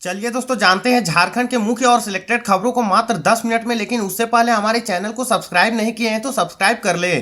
चलिए दोस्तों जानते हैं झारखंड के मुख्य और सिलेक्टेड खबरों को मात्र 10 मिनट में। लेकिन उससे पहले हमारे चैनल को सब्सक्राइब नहीं किए हैं तो सब्सक्राइब कर ले।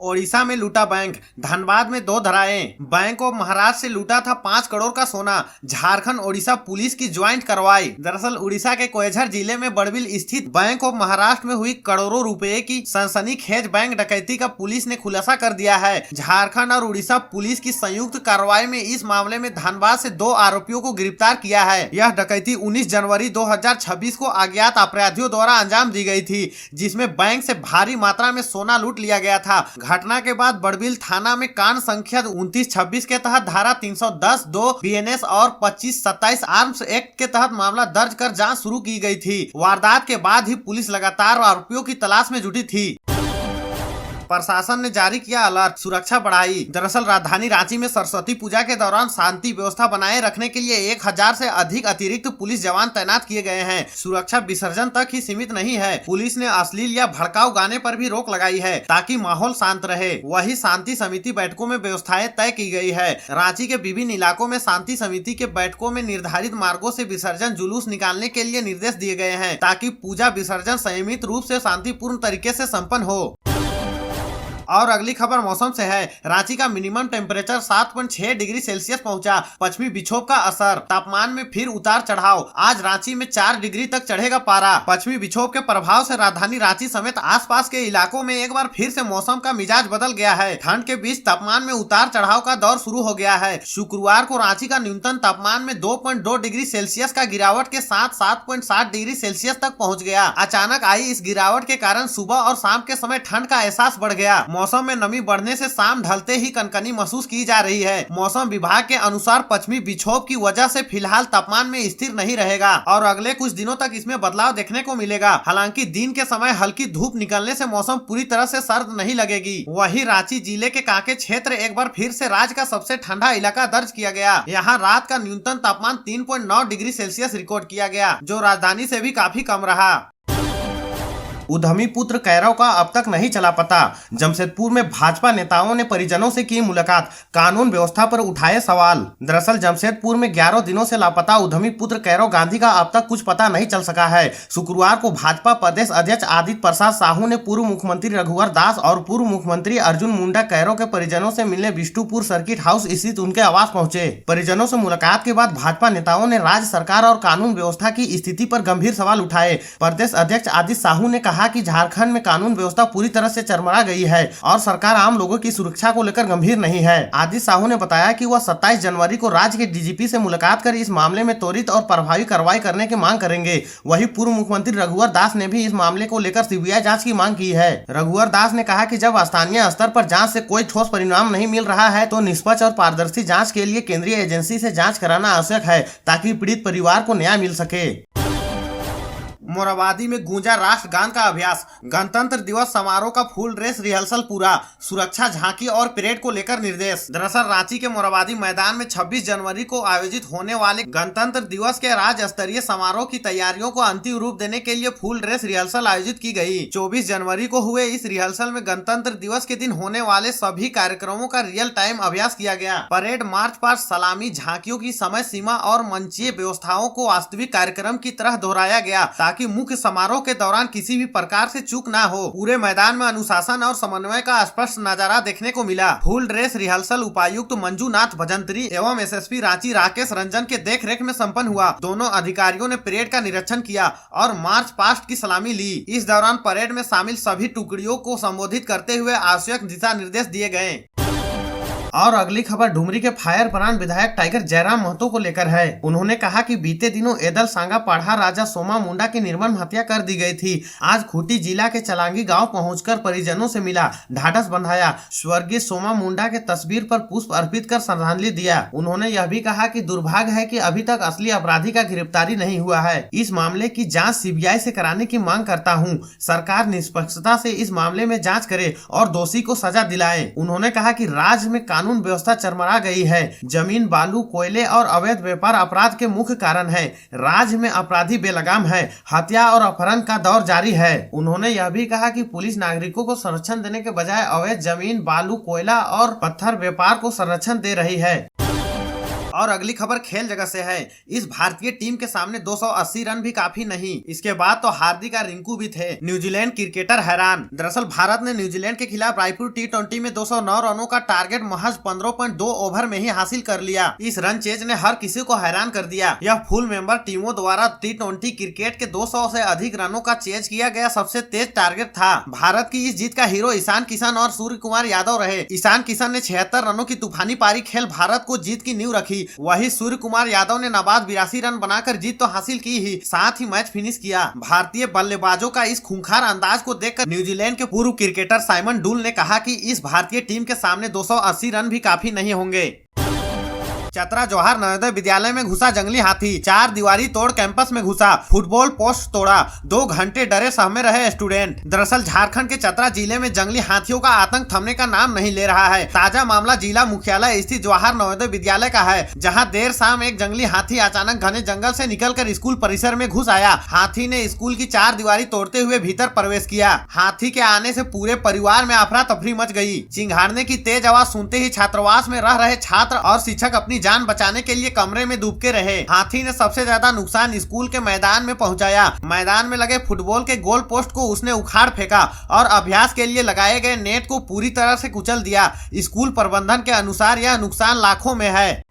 ओडिशा में लूटा बैंक, धनबाद में 2 धराएं। बैंक ऑफ महाराष्ट्र से लूटा था 5 करोड़ का सोना। झारखंड ओडिशा पुलिस की ज्वाइंट कार्रवाई। दरअसल उड़ीसा के कोयझर जिले में बड़बिल स्थित बैंक ऑफ महाराष्ट्र में हुई करोड़ों रुपए की सनसनीखेज बैंक डकैती का पुलिस ने खुलासा कर दिया है। झारखंड और उड़ीसा पुलिस की संयुक्त कार्रवाई में इस मामले में धनबाद से 2 आरोपियों को गिरफ्तार किया है। यह डकैती 19 जनवरी 2026 को अज्ञात अपराधियों द्वारा अंजाम दी गई थी, जिसमें बैंक से भारी मात्रा में सोना लूट लिया गया था। घटना के बाद बड़बिल थाना में कांड संख्या 2926 के तहत धारा 310 2 बीएनएस और 2527 आर्म्स एक्ट के तहत मामला दर्ज कर जांच शुरू की गई थी। वारदात के बाद ही पुलिस लगातार आरोपियों की तलाश में जुटी थी। प्रशासन ने जारी किया अलर्ट, सुरक्षा बढ़ाई। दरअसल राजधानी रांची में सरस्वती पूजा के दौरान शांति व्यवस्था बनाए रखने के लिए 1000 से अधिक अतिरिक्त पुलिस जवान तैनात किए गए हैं। सुरक्षा विसर्जन तक ही सीमित नहीं है, पुलिस ने अश्लील या भड़काऊ गाने पर भी रोक लगाई है ताकि माहौल शांत रहे। वही शांति समिति बैठकों में व्यवस्थाएं तय की गई है। रांची के विभिन्न इलाकों में शांति समिति के बैठकों में निर्धारित मार्गों से विसर्जन जुलूस निकालने के लिए निर्देश दिए गए हैं ताकि पूजा विसर्जन संयमित रूप से शांतिपूर्ण तरीके से संपन्न हो। और अगली खबर मौसम से है। रांची का मिनिमम टेम्परेचर 7.6 डिग्री सेल्सियस पहुंचा। पश्चिमी विक्षोभ का असर, तापमान में फिर उतार चढ़ाव। आज रांची में 4 डिग्री तक चढ़ेगा पारा। पश्चिमी विक्षोभ के प्रभाव से राजधानी रांची समेत आसपास के इलाकों में एक बार फिर से मौसम का मिजाज बदल गया है। ठंड के बीच तापमान में उतार चढ़ाव का दौर शुरू हो गया है। शुक्रवार को रांची का न्यूनतम तापमान में 2.2 डिग्री सेल्सियस का गिरावट के साथ 7.7 डिग्री सेल्सियस तक पहुँच गया। अचानक आई इस गिरावट के कारण सुबह और शाम के समय ठंड का एहसास बढ़ गया। मौसम में नमी बढ़ने से शाम ढलते ही कनकनी महसूस की जा रही है। मौसम विभाग के अनुसार पश्चिमी विक्षोभ की वजह से फिलहाल तापमान में स्थिर नहीं रहेगा और अगले कुछ दिनों तक इसमें बदलाव देखने को मिलेगा। हालांकि दिन के समय हल्की धूप निकलने से मौसम पूरी तरह से सर्द नहीं लगेगी। वहीं रांची जिले के कांके क्षेत्र एक बार फिर से राज्य का सबसे ठंडा इलाका दर्ज किया गया। यहाँ रात का न्यूनतम तापमान 3.9 डिग्री सेल्सियस रिकॉर्ड किया गया, जो राजधानी से भी काफी कम रहा। उद्यमी पुत्र कैरव का अब तक नहीं चला पता। जमशेदपुर में भाजपा नेताओं ने परिजनों से की मुलाकात, कानून व्यवस्था पर उठाए सवाल। दरअसल जमशेदपुर में 11 दिनों से लापता उद्यमी पुत्र कैरव गांधी का अब तक कुछ पता नहीं चल सका है। शुक्रवार को भाजपा प्रदेश अध्यक्ष आदित्य प्रसाद साहू ने पूर्व मुख्यमंत्री रघुवर दास और पूर्व मुख्यमंत्री अर्जुन मुंडा कैरव के परिजनों से मिलने विष्णुपुर सर्किट हाउस स्थित उनके आवास पहुंचे। परिजनों से मुलाकात के बाद भाजपा नेताओं ने राज्य सरकार और कानून व्यवस्था की स्थिति पर गंभीर सवाल उठाए। प्रदेश अध्यक्ष आदित्य साहू ने कहा कि झारखंड में कानून व्यवस्था पूरी तरह से चरमरा गई है और सरकार आम लोगों की सुरक्षा को लेकर गंभीर नहीं है। आदित्य साहू ने बताया कि वह 27 जनवरी को राज्य के डीजीपी से मुलाकात कर इस मामले में त्वरित और प्रभावी कार्रवाई करने की मांग करेंगे। वहीं पूर्व मुख्यमंत्री रघुवर दास ने भी इस मामले को लेकर सीबीआई जांच की मांग की है। रघुवर दास ने कहा कि जब स्थानीय स्तर पर जांच से कोई ठोस परिणाम नहीं मिल रहा है तो निष्पक्ष और पारदर्शी जांच के लिए केंद्रीय एजेंसी से जांच कराना आवश्यक है ताकि पीड़ित परिवार को न्याय मिल सके। मोरहाबादी में गूंजा राष्ट्रगान का अभ्यास। गणतंत्र दिवस समारोह का फुल ड्रेस रिहर्सल पूरा। सुरक्षा झांकी और परेड को लेकर निर्देश। दरअसल रांची के मोरहाबादी मैदान में 26 जनवरी को आयोजित होने वाले गणतंत्र दिवस के राज्य स्तरीय समारोह की तैयारियों को अंतिम रूप देने के लिए फुल ड्रेस रिहर्सल आयोजित की गई। 24 जनवरी को हुए इस रिहर्सल में गणतंत्र दिवस के दिन होने वाले सभी कार्यक्रमों का रियल टाइम अभ्यास किया गया। परेड, मार्च पास्ट, सलामी, झांकियों की समय सीमा और मंचीय व्यवस्थाओं को वास्तविक कार्यक्रम की तरह दोहराया गया ताकि मुख्य समारोह के दौरान किसी भी प्रकार से चूक ना हो। पूरे मैदान में अनुशासन और समन्वय का स्पष्ट नजारा देखने को मिला। फुल ड्रेस रिहर्सल उपायुक्त मंजूनाथ भजंत्री एवं एसएसपी रांची राकेश रंजन के देखरेख में संपन्न हुआ। दोनों अधिकारियों ने परेड का निरीक्षण किया और मार्च पास्ट की सलामी ली। इस दौरान परेड में शामिल सभी टुकड़ियों को संबोधित करते हुए आवश्यक दिशा निर्देश दिए गए। और अगली खबर डुमरी के फायर ब्रांड विधायक टाइगर जयराम महतो को लेकर है। उन्होंने कहा कि बीते दिनों एदल सांगा पढ़ा राजा सोमा मुंडा की निर्मम हत्या कर दी गई थी। आज खूंटी जिला के चलांगी गांव पहुंचकर परिजनों से मिला, ढाढ़स बंधाया, स्वर्गीय सोमा मुंडा के तस्वीर पर पुष्प अर्पित कर श्रद्धांजलि दिया। उन्होंने यह भी कहा कि दुर्भाग्य है कि अभी तक असली अपराधी का गिरफ्तारी नहीं हुआ है। इस मामले की जाँच सीबीआई से कराने की मांग करता हूँ। सरकार निष्पक्षता से इस मामले में जाँच करे और दोषी को सजा दिलाए। उन्होंने कहा कि राज्य में कानून व्यवस्था चरमरा गई है। जमीन, बालू, कोयले और अवैध व्यापार अपराध के मुख्य कारण है। राज्य में अपराधी बेलगाम है। हत्या और अपहरण का दौर जारी है। उन्होंने यह भी कहा कि पुलिस नागरिकों को संरक्षण देने के बजाय अवैध जमीन, बालू, कोयला और पत्थर व्यापार को संरक्षण दे रही है। और अगली खबर खेल जगत से है। इस भारतीय टीम के सामने 280 रन भी काफी नहीं। इसके बाद तो हार्दिक और रिंकू भी थे। न्यूजीलैंड क्रिकेटर हैरान। दरअसल भारत ने न्यूजीलैंड के खिलाफ रायपुर T20 में 209 रनों का टारगेट महज 15.2 ओवर में ही हासिल कर लिया। इस रन चेज ने हर किसी को हैरान कर दिया। यह फुल मेंबर टीमों द्वारा T20 क्रिकेट के 200 से अधिक रनों का चेज किया गया सबसे तेज टारगेट था। भारत की इस जीत का हीरो ईशान किशन और सूर्य कुमार यादव रहे। ईशान किशन ने 76 रनों की तूफानी पारी खेल भारत को जीत की नींव रखी। वही सूर्य कुमार यादव ने नाबाद 82 रन बनाकर जीत तो हासिल की ही, साथ ही मैच फिनिश किया। भारतीय बल्लेबाजों का इस खूंखार अंदाज को देखकर न्यूजीलैंड के पूर्व क्रिकेटर साइमन डूल ने कहा कि इस भारतीय टीम के सामने 280 रन भी काफी नहीं होंगे। चतरा जवाहर नवोदय विद्यालय में घुसा जंगली हाथी। 4 दीवारी तोड़ कैंपस में घुसा, फुटबॉल पोस्ट तोड़ा, 2 घंटे डरे सहमे रहे स्टूडेंट। दरअसल झारखंड के चतरा जिले में जंगली हाथियों का आतंक थमने का नाम नहीं ले रहा है। ताजा मामला जिला मुख्यालय स्थित जवाहर नवोदय विद्यालय का है, जहां देर शाम एक जंगली हाथी अचानक घने जंगल से निकलकर स्कूल परिसर में घुस आया। हाथी ने स्कूल की 4 दीवारी तोड़ते हुए भीतर प्रवेश किया। हाथी के आने से पूरे परिवार में अफरा तफरी मच गई। चिंघाड़ने की तेज आवाज सुनते ही छात्रावास में रह रहे छात्र और शिक्षक अपनी जान बचाने के लिए कमरे में डूबके रहे। हाथी ने सबसे ज्यादा नुकसान स्कूल के मैदान में पहुंचाया। मैदान में लगे फुटबॉल के गोल पोस्ट को उसने उखाड़ फेंका और अभ्यास के लिए लगाए गए नेट को पूरी तरह से कुचल दिया। स्कूल प्रबंधन के अनुसार यह नुकसान लाखों में है।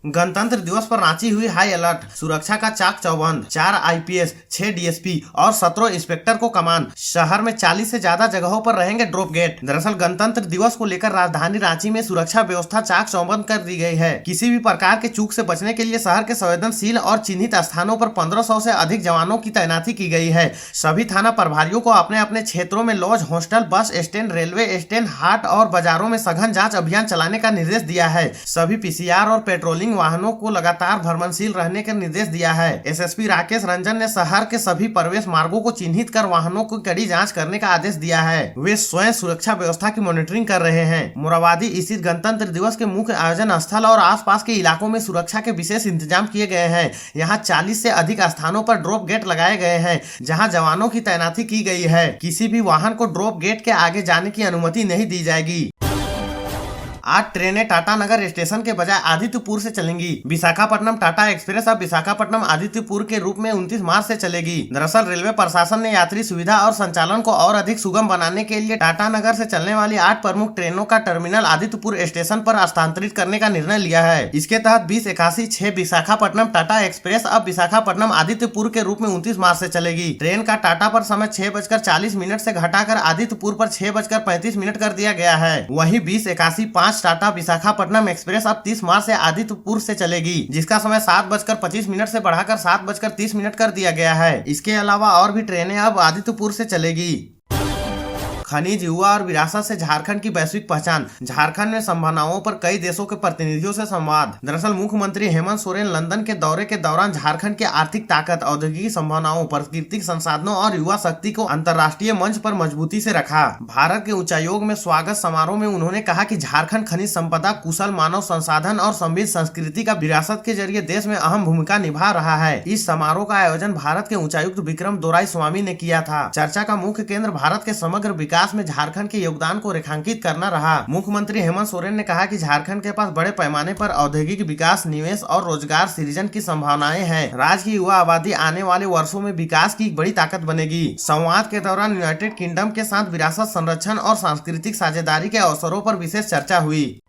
गणतंत्र दिवस पर रांची हुई हाई अलर्ट। सुरक्षा का चाक चौबंद। 4 IPS, 6 DSP और 17 इंस्पेक्टर को कमान। शहर में 40 से ज्यादा जगहों पर रहेंगे ड्रॉप गेट। दरअसल गणतंत्र दिवस को लेकर राजधानी रांची में सुरक्षा व्यवस्था चाक चौबंद कर दी गई है। किसी भी प्रकार के चूक से बचने के लिए शहर के संवेदनशील और चिन्हित स्थानों पर 1500 से अधिक जवानों की तैनाती की गई है। सभी थाना प्रभारियों को अपने अपने क्षेत्रों में lodge, hostel, bus stand, railway stand, हाट और बाजारों में सघन जाँच अभियान चलाने का निर्देश दिया है। सभी PCR और पेट्रोलिंग वाहनों को लगातार भ्रमणशील रहने का निर्देश दिया है। SSP राकेश रंजन ने शहर के सभी प्रवेश मार्गों को चिन्हित कर वाहनों की कड़ी जांच करने का आदेश दिया है। वे स्वयं सुरक्षा व्यवस्था की मॉनिटरिंग कर रहे हैं। मोराबादी स्थित गणतंत्र दिवस के मुख्य आयोजन स्थल और आसपास के इलाकों में सुरक्षा के विशेष इंतजाम किए गए हैं। यहाँ 40 से अधिक स्थानों पर ड्रॉप गेट लगाए गए हैं, जहाँ जवानों की तैनाती की गई है। किसी भी वाहन को ड्रॉप गेट के आगे जाने की अनुमति नहीं दी जाएगी। 8 ट्रेनें टाटानगर स्टेशन के बजाय आदित्यपुर से चलेंगी। विशाखापट्टनम टाटा एक्सप्रेस अब विशाखापट्टनम आदित्यपुर के रूप में 29 मार्च से चलेगी। दरअसल रेलवे प्रशासन ने यात्री सुविधा और संचालन को और अधिक सुगम बनाने के लिए टाटानगर से चलने वाली 8 प्रमुख ट्रेनों का टर्मिनल आदित्यपुर स्टेशन पर स्थानांतरित करने का निर्णय लिया है। इसके तहत 2081-6 विशाखापट्टनम टाटा एक्सप्रेस अब विशाखापट्टनम आदित्यपुर के रूप में 29 मार्च से चलेगी। ट्रेन का टाटा पर समय 6:40 से घटाकर आदित्यपुर पर 6:35 कर दिया गया है। वहीं 2081-5 टाटा विशाखापट्टनम एक्सप्रेस अब 30 मार्च से आदित्यपुर से चलेगी, जिसका समय 7:25 से बढ़ाकर 7:30 कर दिया गया है। इसके अलावा और भी ट्रेनें अब आदित्यपुर से चलेगी। खनिज, युवा और विरासत से झारखंड की वैश्विक पहचान। झारखंड में संभावनाओं पर कई देशों के प्रतिनिधियों से संवाद। दरअसल मुख्यमंत्री हेमंत सोरेन लंदन के दौरे के दौरान झारखंड की आर्थिक ताकत, औद्योगिक संभावनाओं, प्राकृतिक संसाधनों और युवा शक्ति को अंतर्राष्ट्रीय मंच पर मजबूती से रखा। भारत के उच्चायोग में स्वागत समारोह में उन्होंने कहा कि झारखंड खनिज संपदा, कुशल मानव संसाधन और समृद्ध संस्कृति का विरासत के जरिए देश में अहम भूमिका निभा रहा है। इस समारोह का आयोजन भारत के उच्चायुक्त विक्रम दोराई स्वामी ने किया था। चर्चा का मुख्य केंद्र भारत के समग्र विकास में झारखंड के योगदान को रेखांकित करना रहा। मुख्यमंत्री हेमंत सोरेन ने कहा कि झारखंड के पास बड़े पैमाने पर औद्योगिक विकास, निवेश और रोजगार सृजन की संभावनाएं हैं। राज्य की युवा आबादी आने वाले वर्षों में विकास की बड़ी ताकत बनेगी। संवाद के दौरान यूनाइटेड किंगडम के साथ विरासत संरक्षण और सांस्कृतिक साझेदारी के अवसरों पर विशेष चर्चा हुई।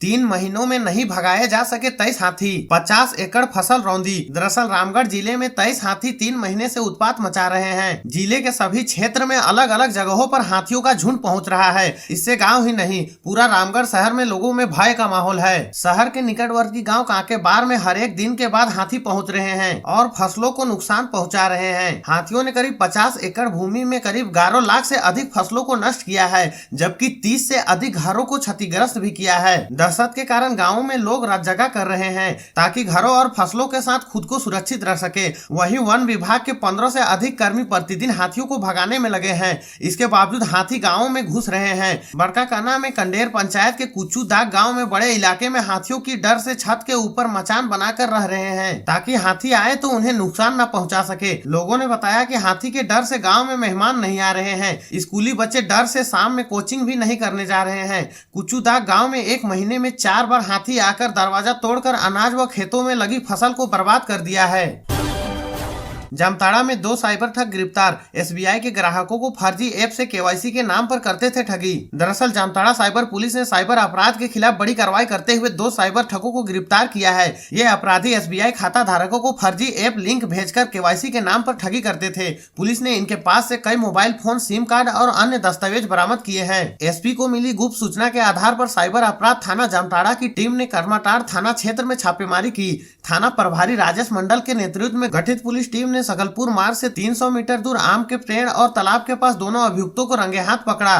3 महीनों में नहीं भगाए जा सके 23 हाथी, 50 एकड़ फसल रौंदी। दरअसल रामगढ़ जिले में 23 हाथी 3 महीने से उत्पात मचा रहे हैं। जिले के सभी क्षेत्र में अलग अलग जगहों पर हाथियों का झुंड पहुंच रहा है। इससे गांव ही नहीं, पूरा रामगढ़ शहर में लोगों में भय का माहौल है। शहर के निकटवर्ती गांव कांकेबार में हर एक दिन के बाद हाथी पहुंच रहे हैं और फसलों को नुकसान पहुंचा रहे हैं। हाथियों ने करीब 50 एकड़ भूमि में करीब 11 लाख से अधिक फसलों को नष्ट किया है, जबकि 30 से अधिक घरों को क्षतिग्रस्त भी किया है। दहशत के कारण गांवों में लोग रात जगह कर रहे हैं ताकि घरों और फसलों के साथ खुद को सुरक्षित रख सके। वहीं वन विभाग के 15 से अधिक कर्मी प्रतिदिन हाथियों को भगाने में लगे हैं। इसके बावजूद हाथी गांवों में घुस रहे हैं। बड़काकाना में कंडेर पंचायत के कुच्चू दाग गांव में बड़े इलाके में हाथियों की डर से छत के ऊपर मचान बनाकर रह रहे हैं ताकि हाथी आए तो उन्हें नुकसान न पहुंचा सके। लोगों ने बताया कि हाथी के डर से गाँव में मेहमान नहीं आ रहे हैं। स्कूली बच्चे डर से शाम में कोचिंग भी नहीं करने जा रहे हैं। कुच्चू दाग गाँव में 1 महीने महीने में 4 बार हाथी आकर दरवाजा तोड़कर अनाज व खेतों में लगी फसल को बर्बाद कर दिया है। जामताड़ा में 2 साइबर ठग गिरफ्तार। एसबीआई के ग्राहकों को फर्जी ऐप से केवाईसी के नाम पर करते थे ठगी। दरअसल जामताड़ा साइबर पुलिस ने साइबर अपराध के खिलाफ बड़ी कार्रवाई करते हुए 2 साइबर ठगों को गिरफ्तार किया है। ये अपराधी एसबीआई खाता धारकों को फर्जी ऐप लिंक भेजकर केवाईसी के नाम पर ठगी करते थे। पुलिस ने इनके पास से कई मोबाइल फोन, सिम कार्ड और अन्य दस्तावेज बरामद किए हैं। एसपी को मिली गुप्त सूचना के आधार पर साइबर अपराध थाना जामताड़ा की टीम ने करमाटार थाना क्षेत्र में छापेमारी की। थाना प्रभारी राजेश मंडल के नेतृत्व में गठित पुलिस टीम ने सकलपुर मार्ग से 300 मीटर दूर आम के पेड़ और तालाब के पास दोनों अभियुक्तों को रंगे हाथ पकड़ा।